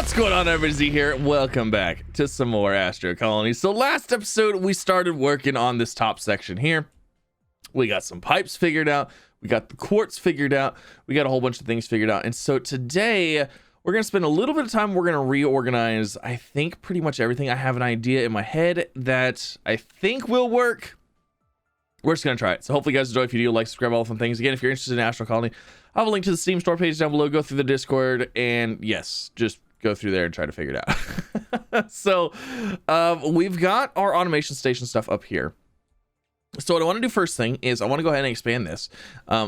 What's going on, everybody? Z here. Welcome back to some more Astro colonies. So last episode we started working on this top section here. We got some pipes figured out, we got the quartz figured out, we got a whole bunch of things figured out. And so today we're gonna spend a little bit of time. We're gonna reorganize, I think, pretty much everything. I have an idea in my head that I think will work. We're just gonna try it. So hopefully you guys enjoy. If you do, like, subscribe, all the fun things. Again, if you're interested in Astro colony, I have a link to the Steam store page down below. Go through the Discord, and yes, just go through there and try to figure it out. So we've got our automation station stuff up here. So what I want to do first thing is I want to go ahead and expand this.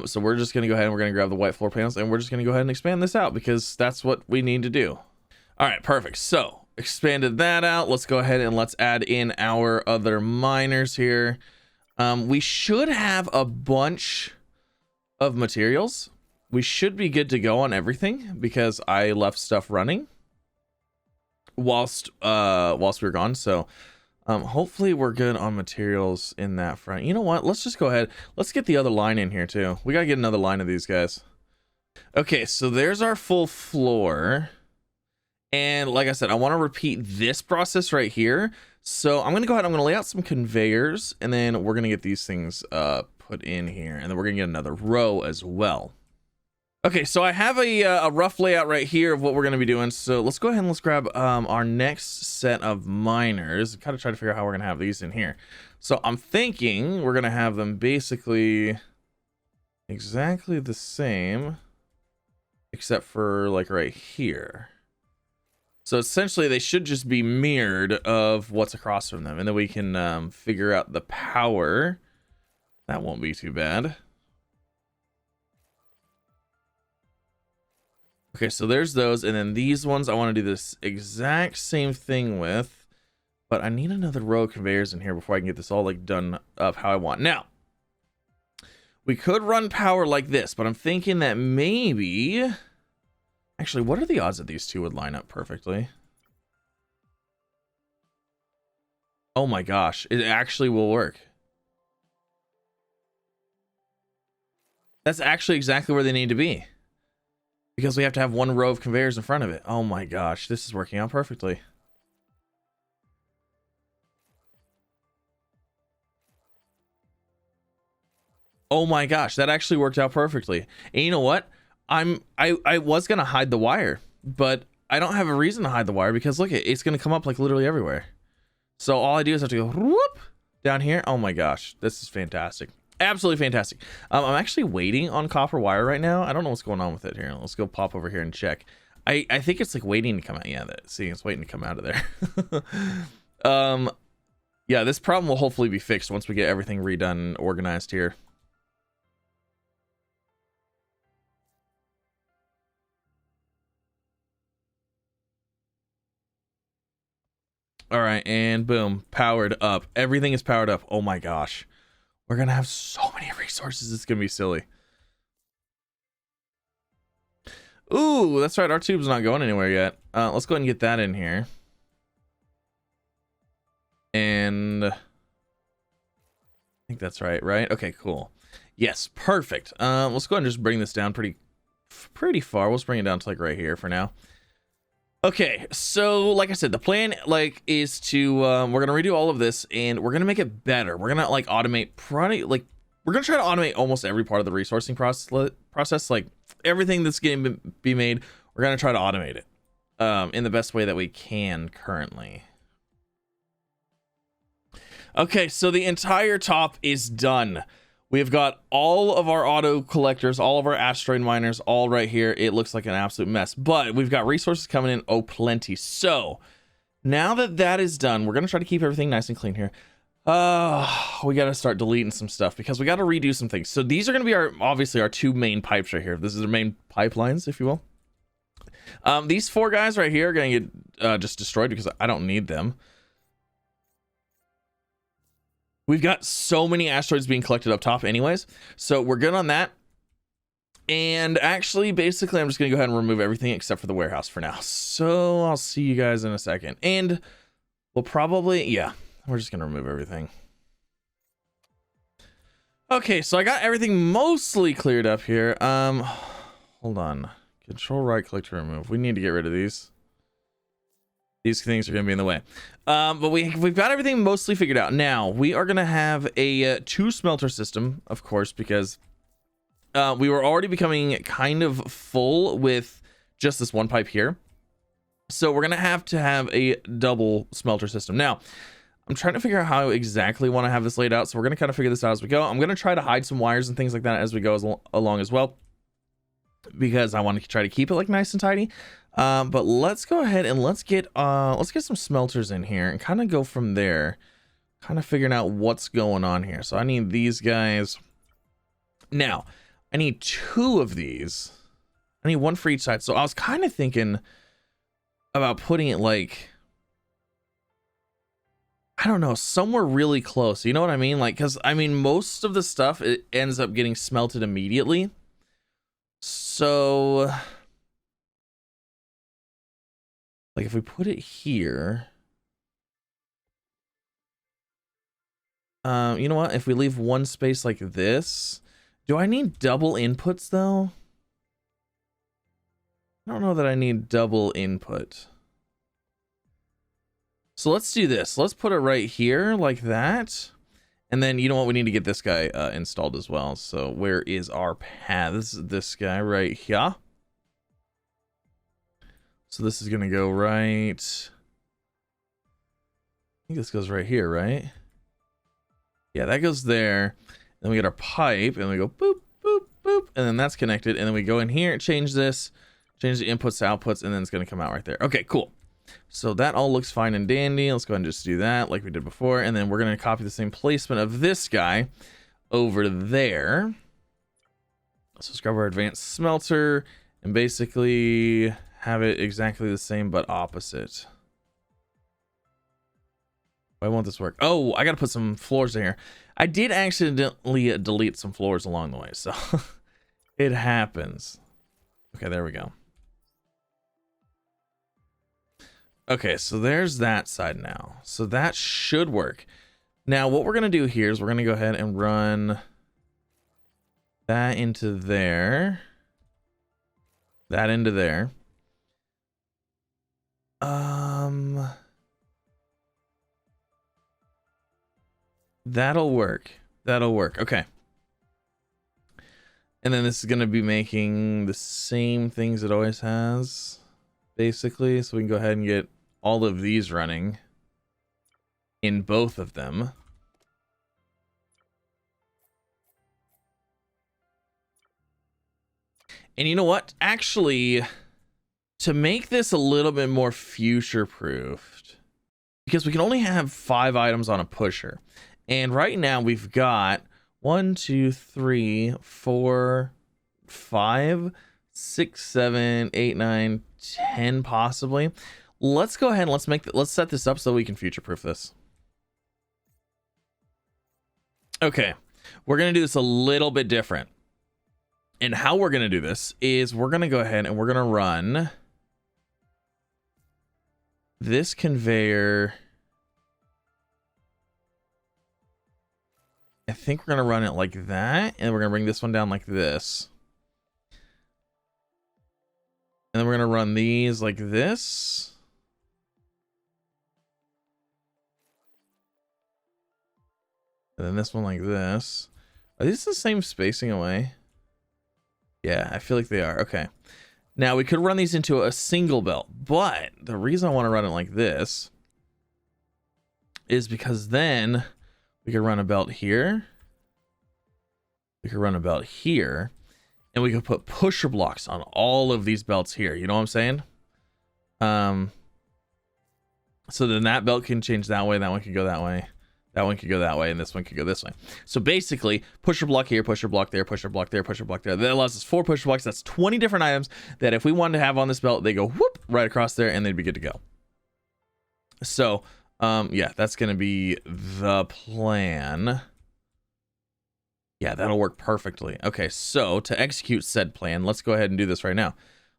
So we're just going to go ahead and we're going to grab the white floor panels, and we're just going to go ahead and expand this out because that's what we need to do. All right, perfect. So expanded that out. Let's go ahead and let's add in our other miners here. We should have a bunch of materials. We should be good to go on everything because I left stuff running whilst we were gone. So hopefully we're good on materials in that front. You know what, let's just go ahead, let's get the other line in here too. We gotta get another line of these guys. Okay, so there's our full floor, and like I said, I want to repeat this process right here. So I'm gonna go ahead, I'm gonna lay out some conveyors, and then we're gonna get these things put in here, and then we're gonna get another row as well. Okay, so I have a rough layout right here of what we're going to be doing. So let's go ahead and let's grab our next set of miners. Kind of try to figure out how we're going to have these in here. So I'm thinking we're going to have them basically exactly the same, except for like right here. So essentially they should just be mirrored of what's across from them. And then we can figure out the power. That won't be too bad. Okay, so there's those, and then these ones I want to do this exact same thing with, but I need another row of conveyors in here before I can get this all like done up how I want. Now, we could run power like this, but I'm thinking that maybe, actually, what are the odds that these two would line up perfectly? Oh my gosh, it actually will work. That's actually exactly where they need to be. Because we have to have one row of conveyors in front of it. Oh my gosh, this is working out perfectly. Oh my gosh, that actually worked out perfectly. And you know what? I was gonna hide the wire, but I don't have a reason to hide the wire because look, it's gonna come up like literally everywhere. So all I do is have to go whoop down here. Oh my gosh, this is fantastic. Absolutely fantastic. I'm actually waiting on copper wire right now. I don't know what's going on with it here. Let's go pop over here and check. I think it's like waiting to come out. Yeah, see, it's waiting to come out of there. Yeah, this problem will hopefully be fixed once we get everything redone and organized here. All right, and boom, powered up. Everything is powered up. Oh my gosh. We're gonna have so many resources, it's gonna be silly. Ooh, that's right, our tube's not going anywhere yet. Let's go ahead and get that in here. And I think that's right? Okay, cool. Yes, perfect. Let's go ahead and just bring this down pretty far. Let's bring it down to like right here for now. Okay, so like I said, the plan like is to we're gonna redo all of this and we're gonna make it better. We're gonna like automate we're gonna try to automate almost every part of the resourcing process. Like everything that's getting be made, we're gonna try to automate it in the best way that we can currently. Okay, so the entire top is done. We've got all of our auto collectors, all of our asteroid miners, all right here. It looks like an absolute mess, but we've got resources coming in, oh plenty. So now that that is done, we're gonna try to keep everything nice and clean here. We gotta start deleting some stuff because we gotta redo some things. So these are gonna be obviously our two main pipes right here. This is the main pipelines, if you will. These four guys right here are gonna get just destroyed because I don't need them. We've got so many asteroids being collected up top anyways, so we're good on that. And actually, basically, I'm just going to go ahead and remove everything except for the warehouse for now. So I'll see you guys in a second. And we'll probably, yeah, we're just going to remove everything. Okay, so I got everything mostly cleared up here. Hold on. Control right click to remove. We need to get rid of these. These things are going to be in the way. But we've got everything mostly figured out. Now, we are going to have a 2 smelter system, of course, because we were already becoming kind of full with just this one pipe here. So we're going to have a double smelter system. Now, I'm trying to figure out how exactly want to have this laid out. So we're going to kind of figure this out as we go. I'm going to try to hide some wires and things like that as we go along as well, because I want to try to keep it like nice and tidy. But let's go ahead and let's get some smelters in here and kind of go from there, kind of figuring out what's going on here. So I need these guys. Now, I need 2 of these. I need 1 for each side. So I was kind of thinking about putting it like, I don't know, somewhere really close. You know what I mean? Like, because I mean, most of the stuff, it ends up getting smelted immediately. So like if we put it here, you know what? If we leave 1 space like this, do I need double inputs though? I don't know that I need double input. So let's do this. Let's put it right here like that. And then you know what? We need to get this guy installed as well. So where is our paths? This guy right here. So this is going to go right. I think this goes right here, right? Yeah, that goes there. Then we get our pipe and we go boop, boop, boop. And then that's connected. And then we go in here, change this, change the inputs to outputs, and then it's going to come out right there. Okay, cool. So that all looks fine and dandy. Let's go ahead and just do that like we did before. And then we're going to copy the same placement of this guy over there. So let's grab our advanced smelter and basically have it exactly the same but opposite. Why won't this work? Oh, I got to put some floors in here. I did accidentally delete some floors along the way, so it happens. Okay, there we go. Okay, so there's that side now. So that should work. Now, what we're going to do here is we're going to go ahead and run that into there. That into there. That'll work. That'll work. Okay. And then this is going to be making the same things it always has, basically. So we can go ahead and get all of these running in both of them. And you know what? Actually, to make this a little bit more future-proofed, because we can only have 5 items on a pusher. And right now we've got 1, 2, 3, 4, 5, 6, 7, 8, 9, 10 possibly. Let's go ahead and let's set this up so we can future-proof this. Okay, we're gonna do this a little bit different. And how we're gonna do this is we're gonna go ahead and we're gonna run this conveyor. I think we're gonna run it like that, and we're gonna bring this one down like this. And then we're gonna run these like this. And then this one like this. Are these the same spacing away? Yeah, I feel like they are. Okay. Now we could run these into a single belt, but the reason I want to run it like this is because then we could run a belt here. We could run a belt here. And we could put pusher blocks on all of these belts here. You know what I'm saying? So then that belt can change that way. That one could go that way. That one could go that way. And this one could go this way. So basically, pusher block here, pusher block there, pusher block there, pusher block there. That allows us 4 pusher blocks. That's 20 different items that if we wanted to have on this belt, they go whoop right across there and they'd be good to go. So, yeah, that's going to be the plan. Yeah, that'll work perfectly. Okay, so to execute said plan, let's go ahead and do this right now.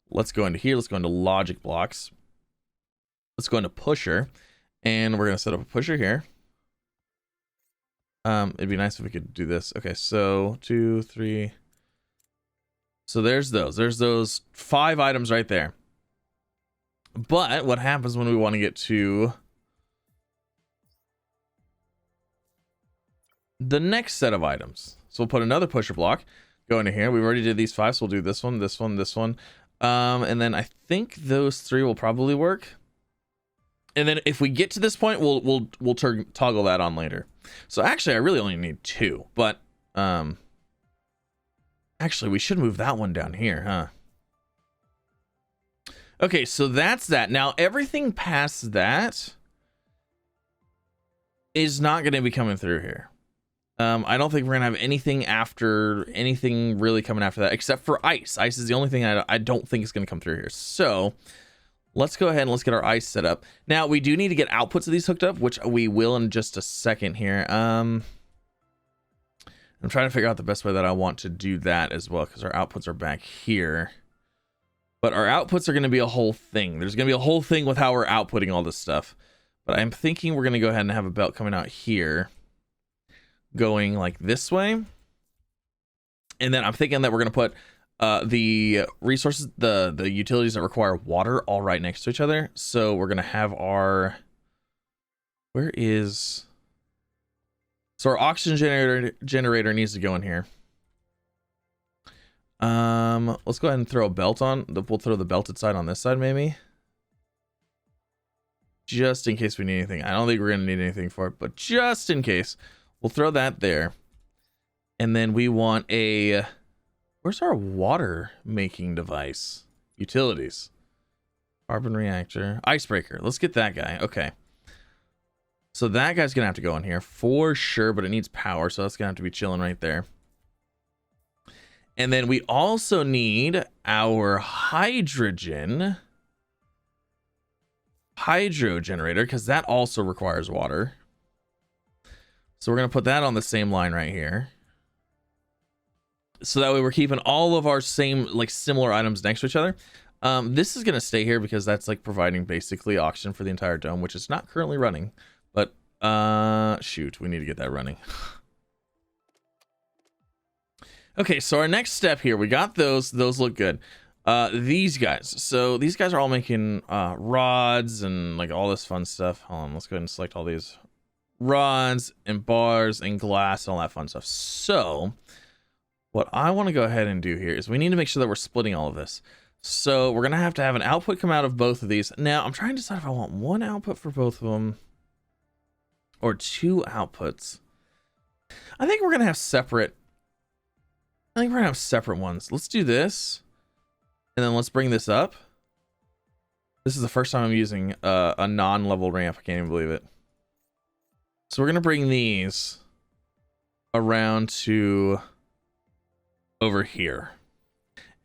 Let's go into here. Let's go into logic blocks. Let's go into pusher. And we're going to set up a pusher here. It'd be nice if we could do this. Okay, so 2, 3. So there's those. There's those 5 items right there. But what happens when we want to get to the next set of items? So we'll put another pusher block, go into here. We already did these 5, so we'll do this one, this one, this one. And then I think those 3 will probably work. And then if we get to this point, we'll toggle that on later. So actually, I really only need 2, but actually, we should move that one down here, huh? Okay, so that's that. Now, everything past that is not going to be coming through here. I don't think we're gonna have anything really coming after that, except for ice. Ice is the only thing I don't think is gonna come through here. So let's go ahead and let's get our ice set up. Now we do need to get outputs of these hooked up, which we will in just a second here. I'm trying to figure out the best way that I want to do that as well, because our outputs are back here. But our outputs are gonna be a whole thing. There's gonna be a whole thing with how we're outputting all this stuff. But I'm thinking we're gonna go ahead and have a belt coming out here, going like this way, and then I'm thinking that we're gonna put the resources, the utilities that require water, all right next to each other. So we're gonna have our our oxygen generator needs to go in here. Let's go ahead and throw a belt on. We'll throw the belted side on this side, maybe, just in case we need anything. I don't think we're gonna need anything for it, but just in case, we'll throw that there. And then we want where's our water making device? Utilities. Carbon reactor. Icebreaker. Let's get that guy. Okay. So that guy's going to have to go in here for sure, but it needs power. So that's going to have to be chilling right there. And then we also need our hydro generator, because that also requires water. So we're going to put that on the same line right here. So that way we're keeping all of our same, like, similar items next to each other. This is going to stay here because that's like providing basically oxygen for the entire dome, which is not currently running. But shoot, we need to get that running. Okay, so our next step here, we got those look good. These guys, so these guys are all making rods and like all this fun stuff. Hold on, let's go ahead and select all these rods and bars and glass and all that fun stuff. So what I want to go ahead and do here is we need to make sure that we're splitting all of this. So we're gonna have to have an output come out of both of these. Now I'm trying to decide if I want one output for both of them or 2 outputs. I think we're gonna have separate ones. Let's do this, and then let's bring this up. This is the first time I'm using a non-level ramp. I can't even believe it. So we're gonna bring these around to over here.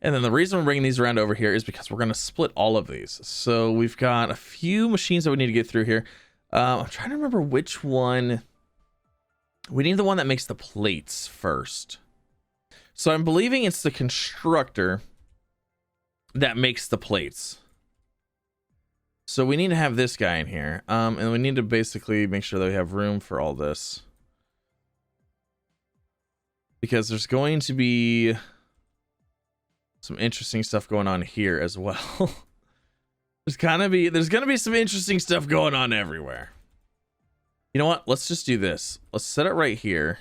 And then the reason we're bringing these around over here is because we're gonna split all of these. So we've got a few machines that we need to get through here. I'm trying to remember which one. We need the one that makes the plates first. So I'm believing it's the constructor that makes the plates. So we need to have this guy in here. And we need to basically make sure that we have room for all this, because there's going to be some interesting stuff going on here as well. there's gonna be some interesting stuff going on everywhere. You know what? Let's just do this. Let's set it right here,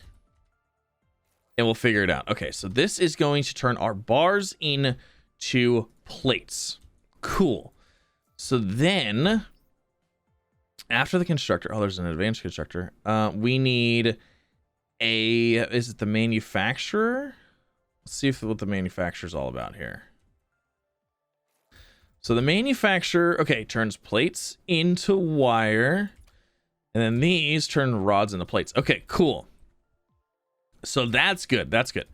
and we'll figure it out. Okay, so this is going to turn our bars into plates. Cool. So then, after the constructor, oh, there's an advanced constructor. We need is it the manufacturer? Let's see what the manufacturer is all about here. So the manufacturer, okay, turns plates into wire, and then these turn rods into plates. Okay, cool. So that's good. That's good.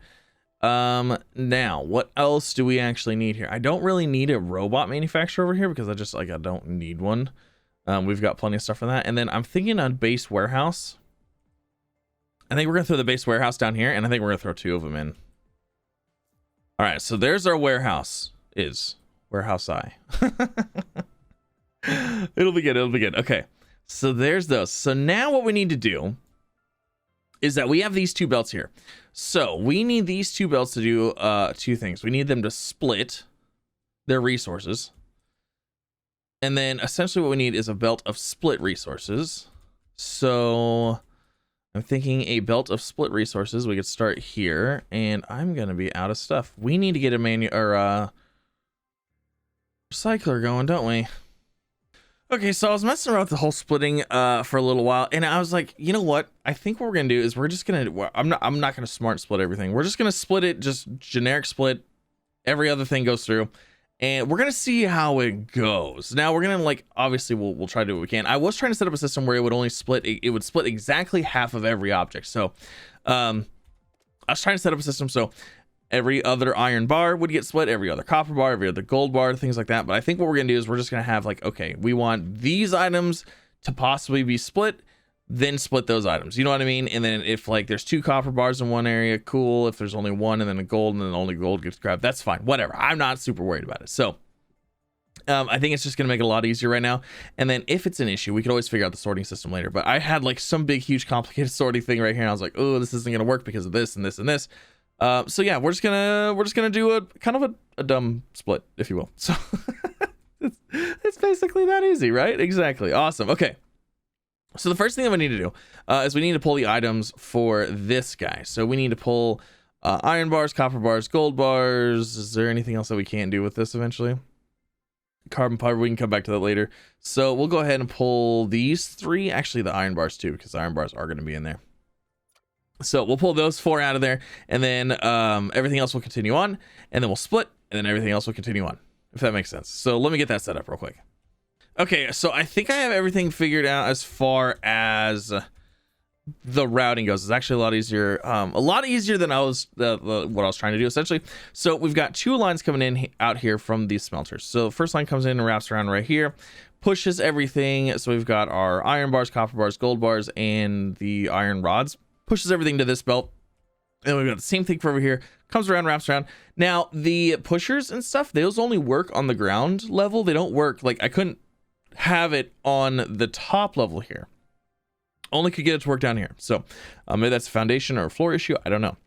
Now what else do we actually need here? I don't really need a robot manufacturer over here because I don't need one. We've got plenty of stuff for that. And then I'm thinking on base warehouse. I think we're gonna throw the base warehouse down here, and I think we're gonna throw 2 of them in. All right, so there's our warehouse. Warehouse I. It'll be good. It'll be good. Okay, so there's those. So now what we need to do is that we have these 2 belts here. So we need these 2 belts to do 2 things. We need them to split their resources. And then essentially what we need is a belt of split resources. So I'm thinking a belt of split resources. We could start here, and I'm going to be out of stuff. We need to get a recycler going, don't we? Okay, so I was messing around with the whole splitting for a little while, and I was like, you know what? I think what we're gonna do is we're just gonna. I'm not gonna smart split everything. We're just gonna split it, just generic split. Every other thing goes through, and we're gonna see how it goes. Now we're gonna like obviously we'll try to do what we can. I was trying to set up a system where it would only split. It would split exactly half of every object. So, I was trying to set up a system so every other iron bar would get split, every other copper bar, every other gold bar, things like that. But I think what we're gonna do is we're just gonna have like, okay, we want these items to possibly be split, then split those items. You know what I mean? And then if like there's 2 copper bars in one area, cool. If there's only 1 and then a gold and then only gold gets grabbed, that's fine. Whatever. I'm not super worried about it. So I think it's just gonna make it a lot easier right now. And then if it's an issue, we could always figure out the sorting system later. But I had like some big, huge, complicated sorting thing right here, and I was like, oh, this isn't gonna work because of this and this and this. So yeah, we're just gonna do a kind of a dumb split, if you will. So it's basically that easy, right? Exactly. Awesome. Okay. So the first thing that we need to do is we need to pull the items for this guy. So we need to pull iron bars, copper bars, gold bars. Is there anything else that we can't do with this eventually? Carbon fiber, we can come back to that later. So we'll go ahead and pull these 3, actually the iron bars too, because the iron bars are going to be in there. So we'll pull those 4 out of there, and then everything else will continue on, and then we'll split, and then everything else will continue on, if that makes sense. So let me get that set up real quick. Okay, so I think I have everything figured out as far as the routing goes. It's actually a lot easier than I was what I was trying to do essentially. So we've got 2 lines coming in out here from these smelters. So the first line comes in and wraps around right here, pushes everything. So we've got our iron bars, copper bars, gold bars, and the iron rods. Pushes everything to this belt, and we've got the same thing for over here. Comes around, wraps around. Now the pushers and stuff, those only work on the ground level. They don't work like I couldn't have it on the top level here. Only could get it to work down here. So maybe that's a foundation or a floor issue. I don't know.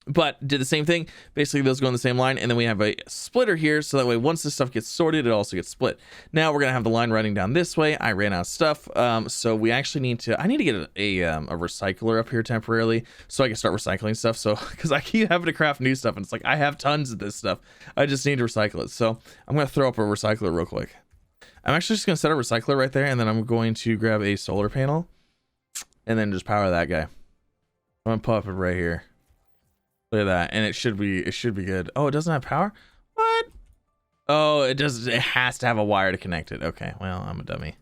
But did the same thing. Basically, those go in the same line, and then we have a splitter here, so that way once this stuff gets sorted, it also gets split. Now we're gonna have the line running down this way. I ran out of stuff, so we actually need to. I need to get a recycler up here temporarily, so I can start recycling stuff. So because I keep having to craft new stuff, and it's like I have tons of this stuff. I just need to recycle it. So I'm gonna throw up a recycler real quick. I'm actually just gonna set a recycler right there, and then I'm going to grab a solar panel, and then just power that guy. I'm gonna pop it right here. Look at that, and it should be good. Oh, it doesn't have power? What? Oh, it does. It has to have a wire to connect it. Okay, well, I'm a dummy.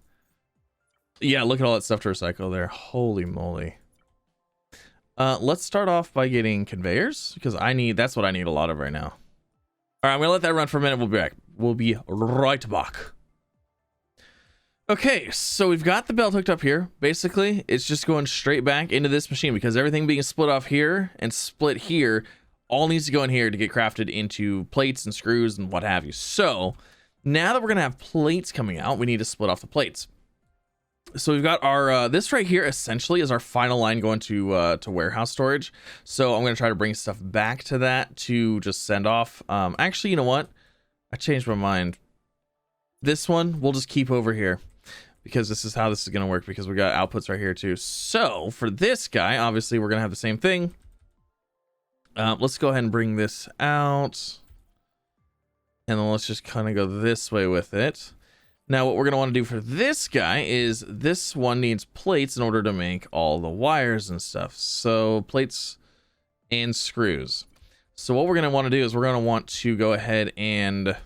Yeah, look at all that stuff to recycle there. Holy moly. Let's start off by getting conveyors, because that's what I need a lot of right now. All right, I'm gonna let that run for a minute. We'll be back. We'll be right back. Okay, so we've got the belt hooked up here. Basically, it's just going straight back into this machine because everything being split off here and split here all needs to go in here to get crafted into plates and screws and what have you. So now that we're gonna have plates coming out, we need to split off the plates. So we've got our this right here essentially is our final line going to warehouse storage. So I'm gonna try to bring stuff back to that to just send off. Actually, you know what? I changed my mind. This one we'll just keep over here, because this is how this is going to work, because we got outputs right here too. So for this guy, obviously we're going to have the same thing. Let's go ahead and bring this out, and then let's just kind of go this way with it. Now what we're going to want to do for this guy is this one needs plates in order to make all the wires and stuff. So plates and screws. So what we're going to want to do is we're going to want to go ahead and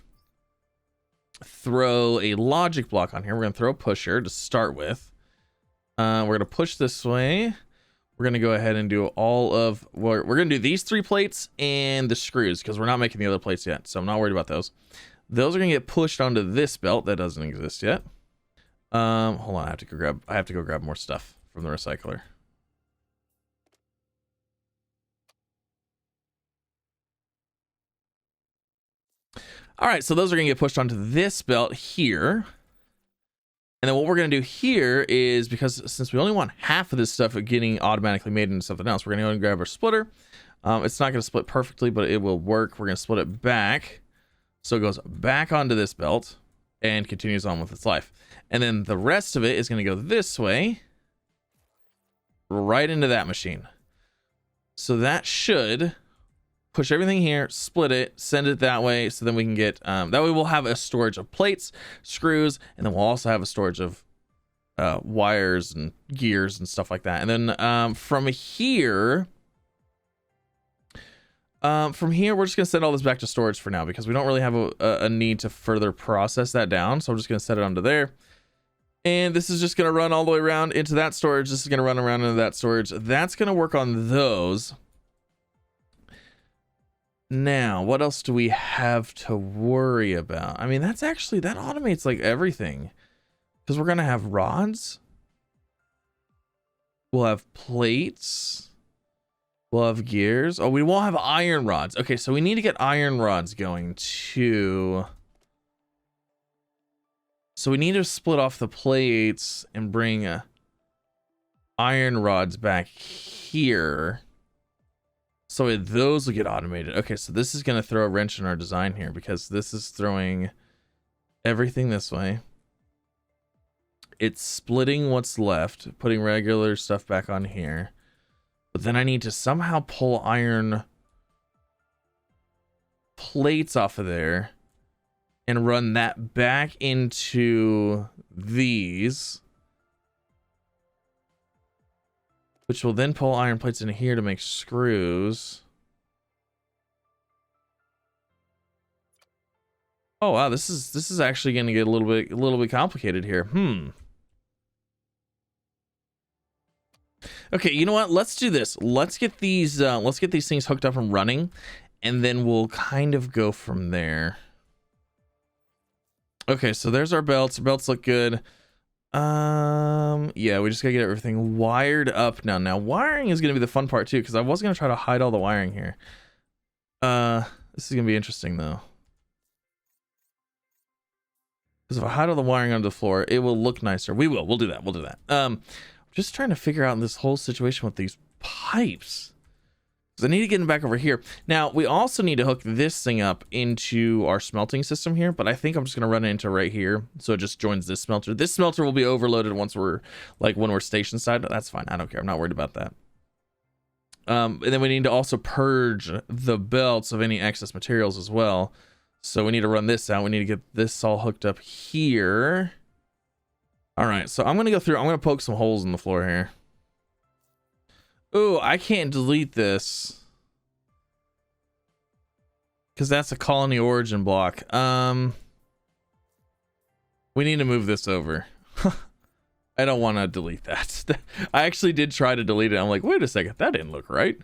throw a logic block on here. We're going to throw a pusher to start with. We're going to push this way. We're going to go ahead and do we're going to do these 3 plates and the screws, because we're not making the other plates yet, so I'm not worried about those. Those are going to get pushed onto this belt that doesn't exist yet. Hold on, I have to go grab more stuff from the recycler. All right, so those are going to get pushed onto this belt here. And then what we're going to do here is, because since we only want half of this stuff getting automatically made into something else, we're going to go and grab our splitter. It's not going to split perfectly, but it will work. We're going to split it back, so it goes back onto this belt. and continues on with its life. And then the rest of it is going to go this way, right into that machine. So that should push everything here, split it, send it that way, so then we can get that way we'll have a storage of plates, screws, and then we'll also have a storage of wires and gears and stuff like that. And then from here we're just gonna send all this back to storage for now, because we don't really have a need to further process that down. So I'm just gonna set it onto there, and this is just gonna run all the way around into that storage. This is gonna run around into that storage. That's gonna work on those. Now, what else do we have to worry about? I mean, that automates like everything, because we're gonna have rods, we'll have plates, we'll have gears. Oh, we won't have iron rods. Okay, so we need to get iron rods going too. So we need to split off the plates and bring iron rods back here, so those will get automated. Okay, so this is going to throw a wrench in our design here, because this is throwing everything this way. It's splitting what's left, putting regular stuff back on here. But then I need to somehow pull iron plates off of there and run that back into these, which will then pull iron plates in here to make screws. Oh wow, this is actually going to get a little bit complicated here. Okay, you know what? Let's do this. Let's get these things hooked up and running, and then we'll kind of go from there. Okay, so there's our belts. Our belts look good. Yeah, we just gotta get everything wired up now. Now wiring is gonna be the fun part too, because I was gonna try to hide all the wiring here. This is gonna be interesting though, because if I hide all the wiring under the floor, it will look nicer. We'll do that. Just trying to figure out this whole situation with these pipes, because I need to get them back over here. Now we also need to hook this thing up into our smelting system here, but I think I'm just gonna run it into right here, so it just joins this smelter. This smelter will be overloaded once when we're station side. That's fine, I don't care, I'm not worried about that. And then we need to also purge the belts of any excess materials as well, so we need to run this out. We need to get this all hooked up here. All right, so I'm gonna poke some holes in the floor here. Oh, I can't delete this, because that's a colony origin block. We need to move this over. I don't want to delete that. I actually did try to delete it. I'm like, wait a second, that didn't look right.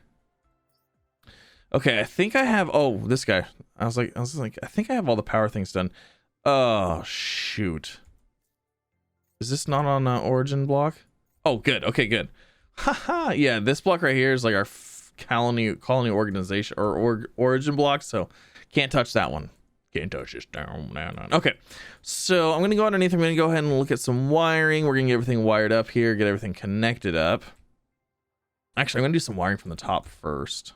Okay, I think I have, oh, this guy. I was like, I think I have all the power things done. Oh, shoot. Is this not on origin block? Oh, good. Okay, good. Haha, yeah, this block right here is like our colony organization or origin block, so can't touch that one. Can't touch this down. No. Okay, so I'm gonna go underneath. I'm gonna go ahead and look at some wiring. We're gonna get everything wired up here, get everything connected up. Actually, I'm gonna do some wiring from the top first.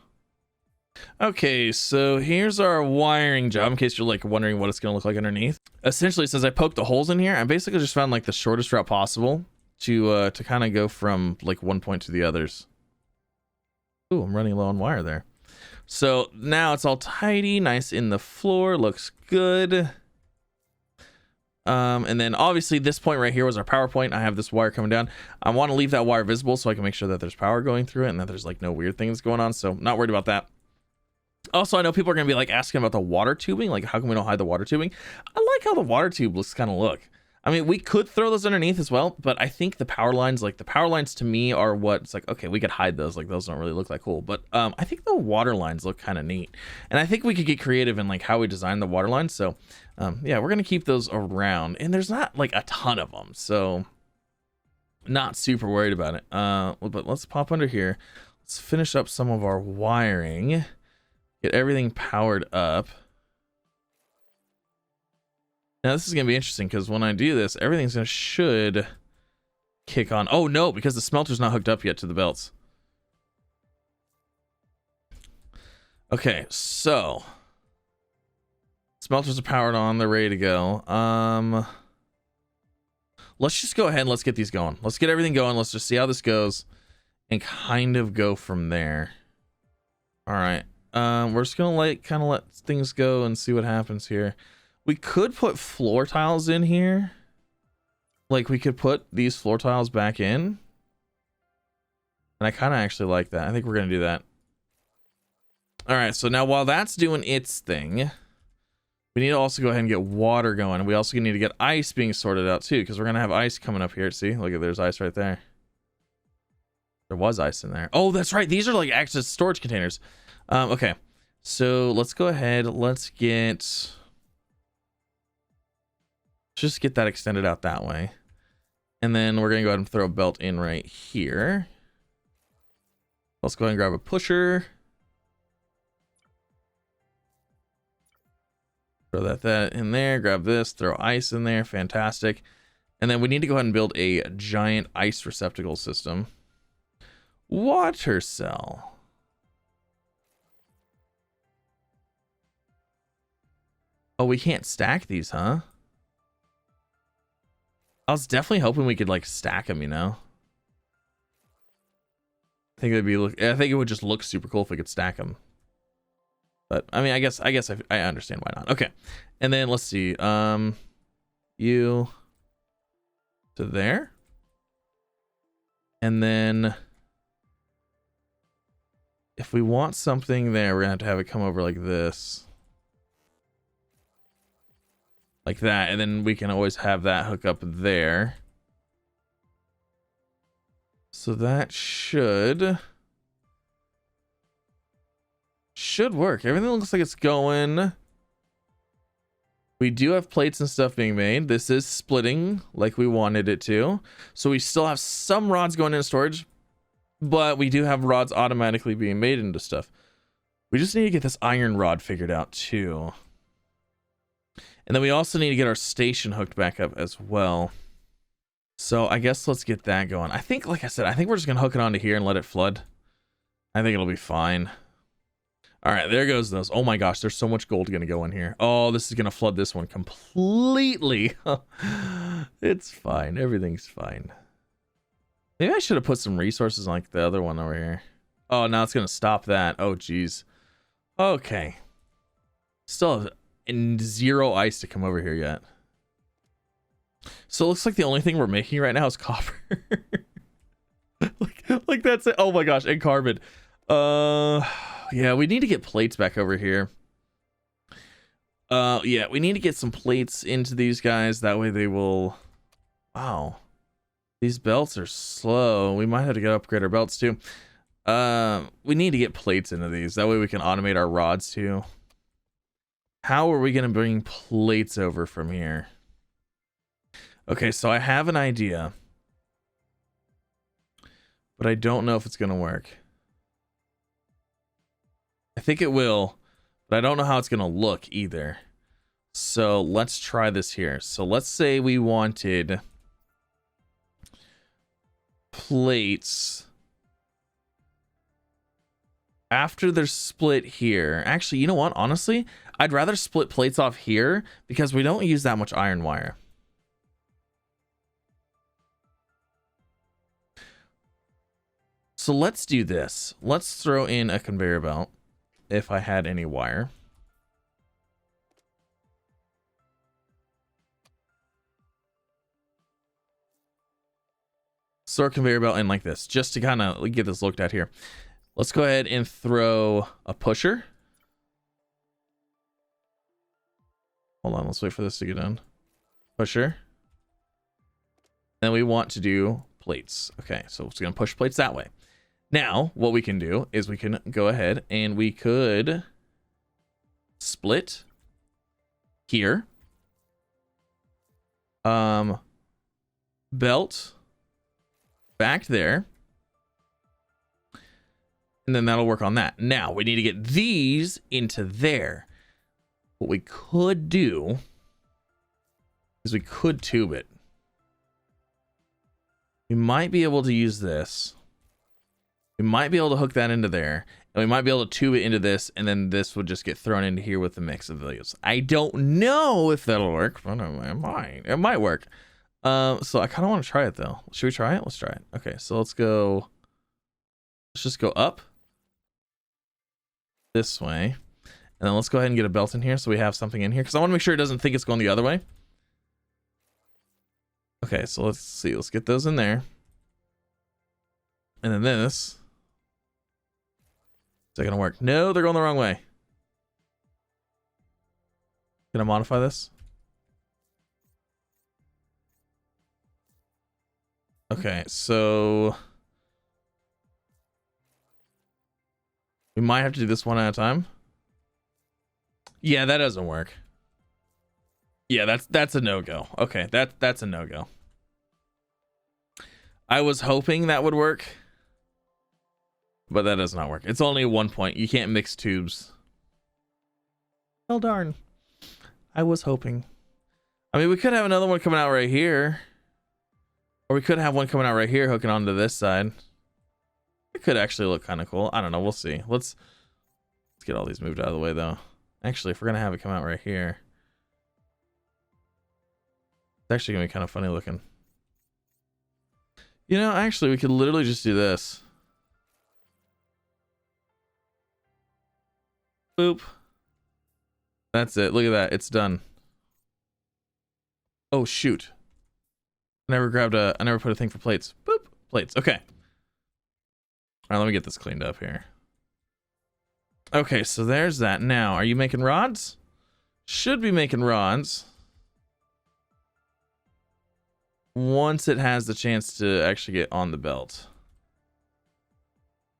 Okay, so here's our wiring job, in case you're like wondering what it's gonna look like underneath. Essentially, since I poked the holes in here, I basically just found like the shortest route possible to kind of go from like one point to the others. Ooh, I'm running low on wire there. So now it's all tidy, nice in the floor, looks good. And then obviously this point right here was our power point. I have this wire coming down. I want to leave that wire visible so I can make sure that there's power going through it and that there's like no weird things going on. So not worried about that. Also, I know people are going to be like asking about the water tubing. Like, how come we don't hide the water tubing? I like how the water tube looks kind of look. I mean, we could throw those underneath as well, but I think the power lines to me are what it's like, okay, we could hide those. Like, those don't really look that cool. But I think the water lines look kind of neat. And I think we could get creative in like how we design the water lines. So yeah, we're going to keep those around. And there's not like a ton of them, so not super worried about it. But let's pop under here. Let's finish up some of our wiring. Get everything powered up. Now this is gonna be interesting because when I do this, everything's gonna should kick on. Oh no, because the smelter's not hooked up yet to the belts. Okay, so Smelters are powered on. They're ready to go. Let's just go ahead and let's get these going. Let's get everything going. Let's just see how this goes and kind of go from there. All right. We're just gonna kind of let things go and see what happens here. We could put floor tiles in here. Like we could put these floor tiles back in. And I kind of actually like that. I think we're gonna do that. All right, so now while that's doing its thing, we need to also go ahead and get water going. And we also need to get ice being sorted out too, because we're gonna have ice coming up here. See, look at, there's ice right there. There was ice in there. Oh, that's right. These are like access storage containers. Okay, so let's go ahead. Let's just get that extended out that way. And then we're gonna go ahead and throw a belt in right here. Let's go ahead and grab a pusher. Throw that in there, grab this, throw ice in there, fantastic. And then we need to go ahead and build a giant ice receptacle system. Water cell. Oh, we can't stack these, huh? I was definitely hoping we could like stack them, you know? I think it would just look super cool if we could stack them. But I mean, I guess I understand why not. Okay. And then let's see. You to there. And then if we want something there, we're gonna have it come over like this. Like that. And then we can always have that hook up there. So that should work. Everything looks like it's going. We do have plates and stuff being made. This is splitting like we wanted it to. So we still have some rods going into storage, but we do have rods automatically being made into stuff. We just need to get this iron rod figured out too. And then we also need to get our station hooked back up as well. So I guess let's get that going. I think, like I said, I think we're just gonna hook it onto here and let it flood. I think it'll be fine. All right, there goes those. Oh my gosh, there's so much gold gonna go in here. Oh, this is gonna flood this one completely. It's fine. Everything's fine. Maybe I should have put some resources on like the other one over here. Oh, now it's gonna stop that. Oh, geez. Okay. Still have zero ice to come over here yet. So it looks like the only thing we're making right now is copper. like that's it. Oh my gosh, and carbon. Yeah, we need to get plates back over here. Yeah, we need to get some plates into these guys. That way they will... Wow. These belts are slow. We might have to upgrade our belts too. We need to get plates into these. That way we can automate our rods too. How are we going to bring plates over from here? Okay, so I have an idea. But I don't know if it's going to work. I think it will, but I don't know how it's going to look either. So let's try this here. So let's say we wanted plates after they're split here. Actually, you know what? Honestly, I'd rather split plates off here because we don't use that much iron wire. So let's do this. Let's throw in a conveyor belt if I had any wire. Throw a conveyor belt in like this, just to kind of get this looked at here. Let's go ahead and throw a pusher. Hold on, let's wait for this to get done. Pusher. Then we want to do plates. Okay, so it's gonna push plates that way. Now, what we can do is we can go ahead and we could split here. Belt back there. And then that'll work on that. Now, we need to get these into there. What we could do is we could tube it. We might be able to use this. We might be able to hook that into there. And we might be able to tube it into this, and then this would just get thrown into here with the mix of those. I don't know if that'll work, but it might work. So I kind of want to try it though. Should we try it? Let's try it. Okay, so let's just go up this way. And then let's go ahead and get a belt in here so we have something in here, because I want to make sure it doesn't think it's going the other way. Okay, so let's see. Let's get those in there. And then this. Is that going to work? No, they're going the wrong way. Can I modify this? Okay, so we might have to do this one at a time. Yeah, that doesn't work. Yeah, that's a no-go. Okay, that's a no-go. I was hoping that would work, but that does not work. It's only 1 point. You can't mix tubes. Well, darn. I was hoping. I mean, we could have another one coming out right here. Or we could have one coming out right here hooking onto this side. It could actually look kind of cool. I don't know. We'll see. Let's get all these moved out of the way, though. Actually, if we're going to have it come out right here, it's actually going to be kind of funny looking. You know, actually, we could literally just do this. Boop. That's it. Look at that. It's done. Oh, shoot. I never put a thing for plates. Boop. Plates. Okay. All right, let me get this cleaned up here. Okay, so there's that. Now, are you making rods? Should be making rods. Once it has the chance to actually get on the belt.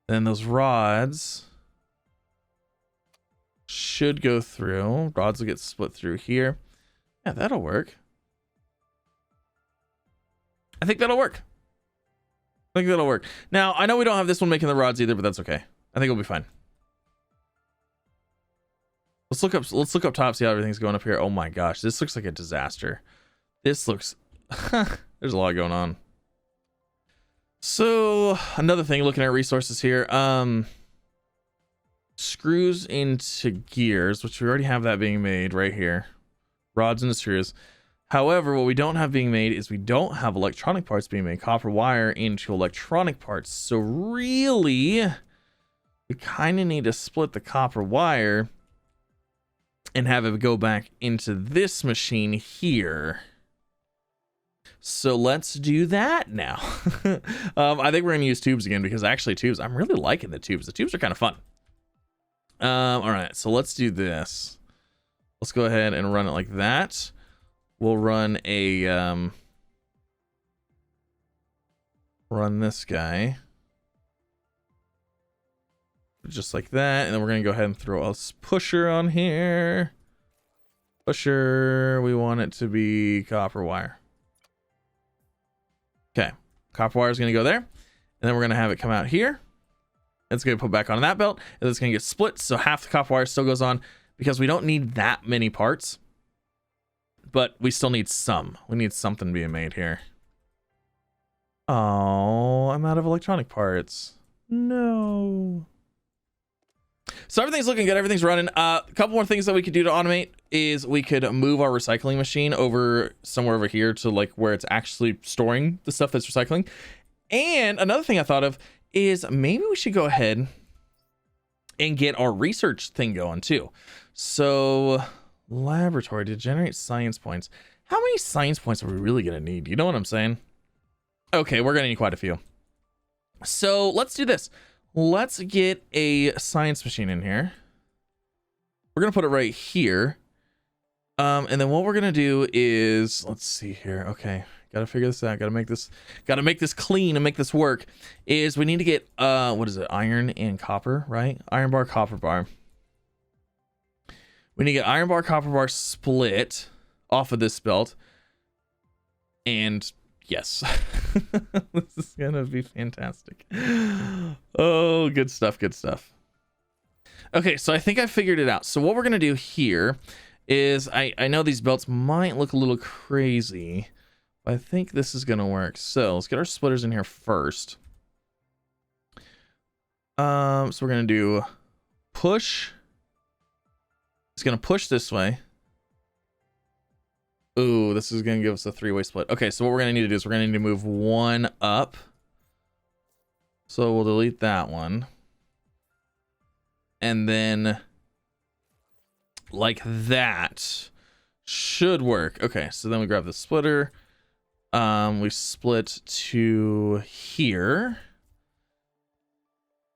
Then those rods should go through. Rods will get split through here. Yeah, that'll work. I think that'll work. Now, I know we don't have this one making the rods either, but that's okay. I think it'll be fine. Let's look up top, see how everything's going up here. Oh my gosh, this looks like a disaster. This looks there's a lot going on. So another thing, looking at resources here, screws into gears, which we already have that being made right here. Rods into screws. However, what we don't have being made is we don't have electronic parts being made. Copper wire into electronic parts. So really, we kind of need to split the copper wire and have it go back into this machine here. So let's do that now. I think we're going to use tubes again, because actually tubes, I'm really liking the tubes. The tubes are kind of fun. All right, so let's do this. Let's go ahead and run it like that. We'll run a run this guy just like that, and then we're gonna go ahead and throw a pusher on here. Pusher, we want it to be copper wire. Okay, copper wire is gonna go there, and then we're gonna have it come out here. It's gonna put back on that belt, and it's gonna get split, so half the copper wire still goes on, because we don't need that many parts. But we still need some. We need something being made here. Oh, I'm out of electronic parts. No. So everything's looking good. Everything's running. A couple more things that we could do to automate is we could move our recycling machine over somewhere over here to like where it's actually storing the stuff that's recycling. And another thing I thought of is maybe we should go ahead and get our research thing going too. So laboratory to generate science points. How many science points are we really going to need? You know what I'm saying? Okay, we're going to need quite a few. So let's do this. Let's get a science machine in here. We're going to put it right here. And then what we're going to do is, let's see here. Okay, got to figure this out. Got to make this clean and make this work. Is we need to get, what is it? Iron and copper, right? Iron bar, copper bar. We need to get iron bar, copper bar split off of this belt. And yes, this is going to be fantastic. Oh, good stuff. Good stuff. Okay, so I think I figured it out. So what we're going to do here is I know these belts might look a little crazy, but I think this is going to work. So let's get our splitters in here first. So we're gonna do push. It's gonna push this way. Ooh, this is gonna give us a three-way split. Okay, so what we're gonna need to do is we're gonna need to move one up. So we'll delete that one. And then like that should work. Okay, so then we grab the splitter. We split to here.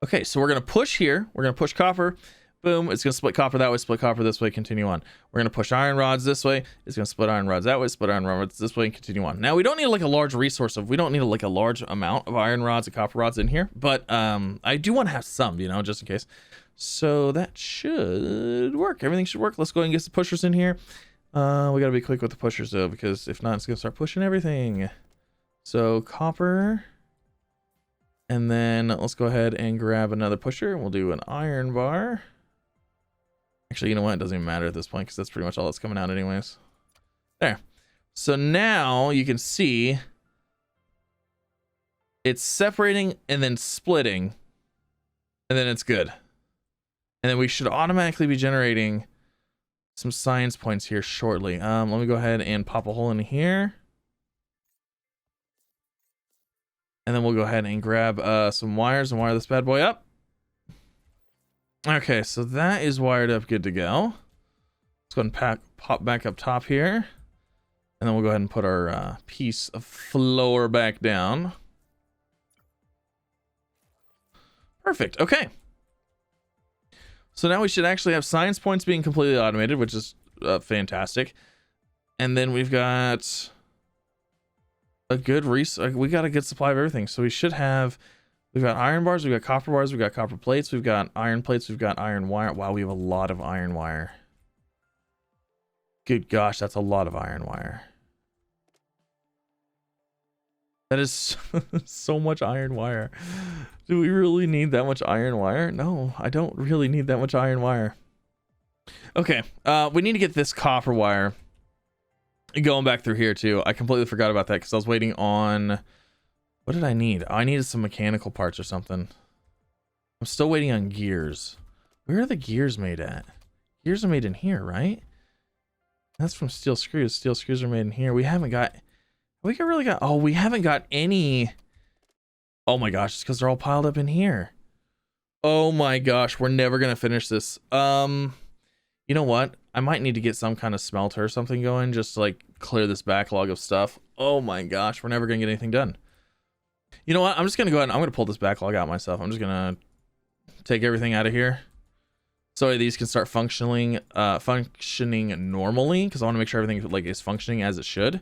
Okay, so we're gonna push here. We're gonna push copper. Boom, it's gonna split copper that way, split copper this way, continue on. We're gonna push iron rods this way. It's gonna split iron rods that way, split iron rods this way, and continue on. Now we don't need like a large resource of, we don't need like a large amount of iron rods and copper rods in here, but I do want to have some, you know, just in case. So that should work. Everything should work. Let's go ahead and get some pushers in here. We gotta be quick with the pushers though, because if not, it's gonna start pushing everything. So copper. And then let's go ahead and grab another pusher. We'll do an iron bar. Actually, you know what? It doesn't even matter at this point because that's pretty much all that's coming out anyways. There. So now you can see it's separating and then splitting. And then it's good. And then we should automatically be generating some science points here shortly. Let me go ahead and pop a hole in here. And then we'll go ahead and grab some wires and wire this bad boy up. Okay, so that is wired up, good to go. Let's go ahead and pop back up top here. And then we'll go ahead and put our piece of floor back down. Perfect, okay. So now we should actually have science points being completely automated, which is fantastic. And then we've got a good we got a good supply of everything. So we should have, we've got iron bars, we've got copper bars, we've got copper plates, we've got iron plates, we've got iron wire. Wow, we have a lot of iron wire. Good gosh, that's a lot of iron wire. That is so much iron wire. Do we really need that much iron wire? No, I don't really need that much iron wire. Okay, we need to get this copper wire going back through here too. I completely forgot about that because I was waiting on, what did I need? I needed some mechanical parts or something. I'm still waiting on gears. Where are the gears made at? Gears are made in here, right? That's from steel screws. Steel screws are made in here. We haven't got, we haven't got any. Oh my gosh, it's because they're all piled up in here. Oh my gosh, we're never gonna finish this. You know what? I might need to get some kind of smelter or something going just to like clear this backlog of stuff. Oh my gosh, we're never gonna get anything done. You know what? I'm just gonna go ahead and I'm gonna pull this backlog out myself. I'm just gonna take everything out of here so these can start functioning normally, because I want to make sure everything like is functioning as it should.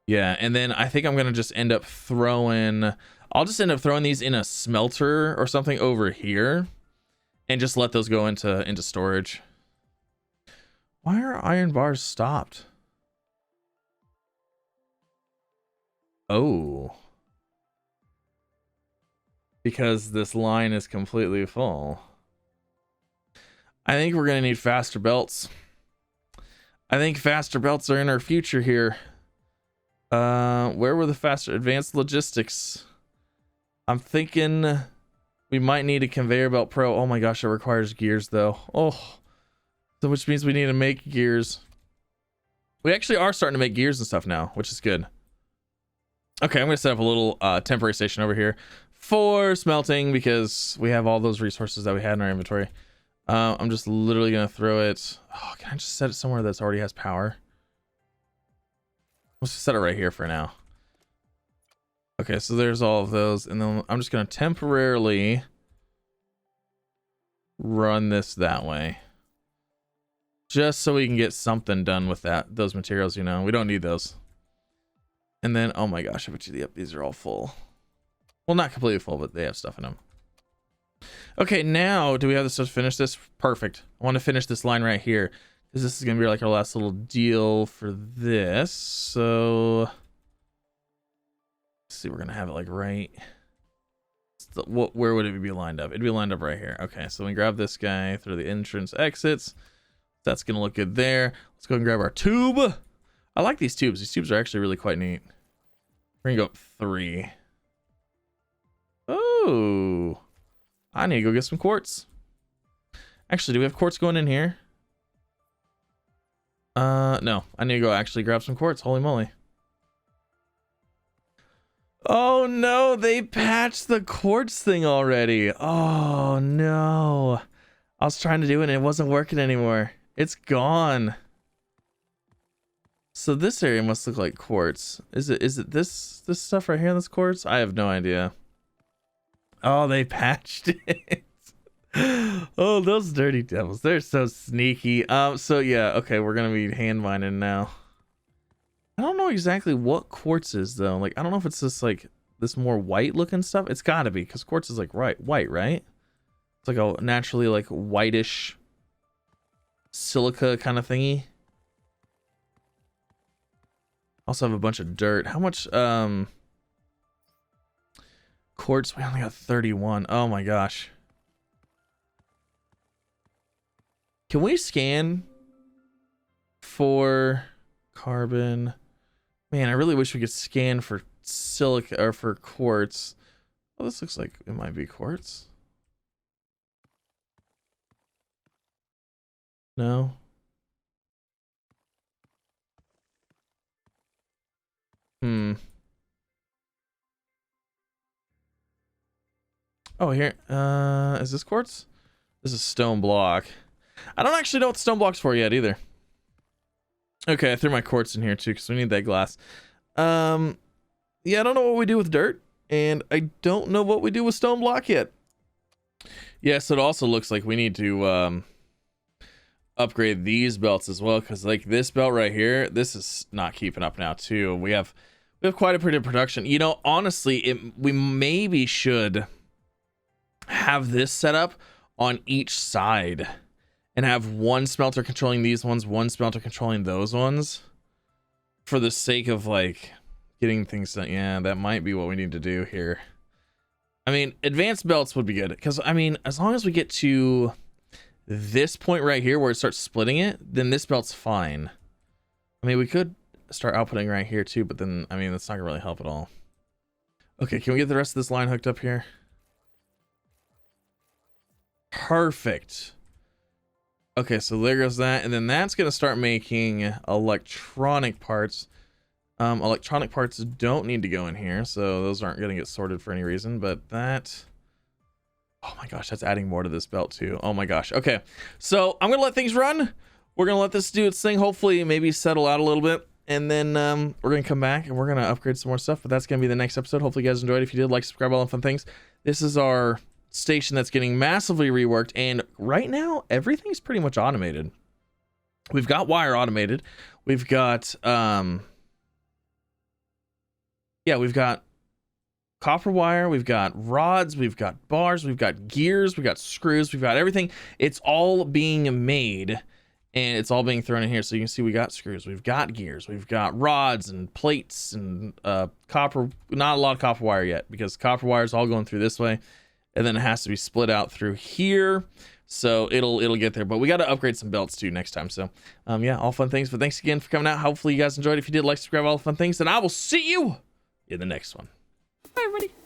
Yeah, and then I think I'm gonna just end up throwing, I'll just end up throwing these in a smelter or something over here and just let those go into storage. Why are iron bars stopped? Oh. Because this line is completely full. I think we're gonna need faster belts. I think faster belts are in our future here. Where were the faster advanced logistics? I'm thinking we might need a conveyor belt pro. Oh my gosh, it requires gears though. Oh, so which means we need to make gears. We actually are starting to make gears and stuff now, which is good. Okay, I'm gonna set up a little temporary station over here for smelting because we have all those resources that we had in our inventory. I'm just literally gonna throw it. Oh, can I just set it somewhere that's already has power? Let's just set it right here for now. Okay, so there's all of those, and then I'm just gonna temporarily run this that way, just so we can get something done with those materials. You know, we don't need those. And then, oh my gosh, I bet you, yep, these are all full. Well, not completely full, but they have stuff in them. Okay, now do we have the stuff to finish this? Perfect. I want to finish this line right here because this is gonna be like our last little deal for this. So let's see, we're gonna have it like right. Where would it be lined up? It'd be lined up right here. Okay, so we grab this guy through the entrance exits. That's gonna look good there. Let's go and grab our tube. I like these tubes. These tubes are actually really quite neat. We're gonna go up 3. Oh, Ooh. I need to go get some quartz. Actually, do we have quartz going in here? No. I need to go actually grab some quartz. Holy moly. Oh no, they patched the quartz thing already. Oh no. I was trying to do it and it wasn't working anymore. It's gone. So this area must look like quartz. Is it this stuff right here that's quartz? I have no idea. Oh, they patched it. Oh, those dirty devils. They're so sneaky. So yeah, okay, we're gonna be hand mining now. I don't know exactly what quartz is though. Like, I don't know if it's just like this more white looking stuff. It's gotta be, because quartz is like white, right? It's like a naturally like whitish silica kind of thingy. Also have a bunch of dirt. How much quartz? We only got 31. Oh my gosh. Can we scan for carbon? Man, I really wish we could scan for silica or for quartz. Oh, this looks like it might be quartz. No. Oh, here. Is this quartz? This is stone block. I don't actually know what the stone block's for yet either. Okay, I threw my quartz in here too because we need that glass. Yeah, I don't know what we do with dirt, and I don't know what we do with stone block yet. Yes, it also looks like we need to upgrade these belts as well, because like this belt right here, this is not keeping up now too. We have quite a bit of production. You know, honestly, we maybe should have this set up on each side and have one smelter controlling these ones, one smelter controlling those ones, for the sake of like getting things done. Yeah, that might be what we need to do here. I mean, advanced belts would be good, because I mean, as long as we get to this point right here where it starts splitting it, then this belt's fine. I mean, we could start outputting right here too, but then I mean, that's not gonna really help at all. Okay, can we get the rest of this line hooked up here? Perfect. Okay, so there goes that, and then that's gonna start making electronic parts. Electronic parts don't need to go in here, so those aren't gonna get sorted for any reason, but that, oh my gosh, that's adding more to this belt too. Oh my gosh. Okay, so I'm gonna let things run. We're gonna let this do its thing, hopefully maybe settle out a little bit, and then we're gonna come back and we're gonna upgrade some more stuff, but that's gonna be the next episode. Hopefully you guys enjoyed. If you did, like, subscribe, all the fun things. This is our station that's getting massively reworked, and right now everything's pretty much automated. We've got wire automated. We've got yeah, we've got copper wire, we've got rods, we've got bars, we've got gears, we've got screws, we've got everything. It's all being made and it's all being thrown in here. So you can see we got screws, we've got gears, we've got rods and plates and copper. Not a lot of copper wire yet, because copper wire is all going through this way, and then it has to be split out through here. So it'll get there, but we got to upgrade some belts too next time. So yeah, all fun things. But thanks again for coming out. Hopefully you guys enjoyed. If you did, like, subscribe, all the fun things, and I will see you in the next one. Bye everybody.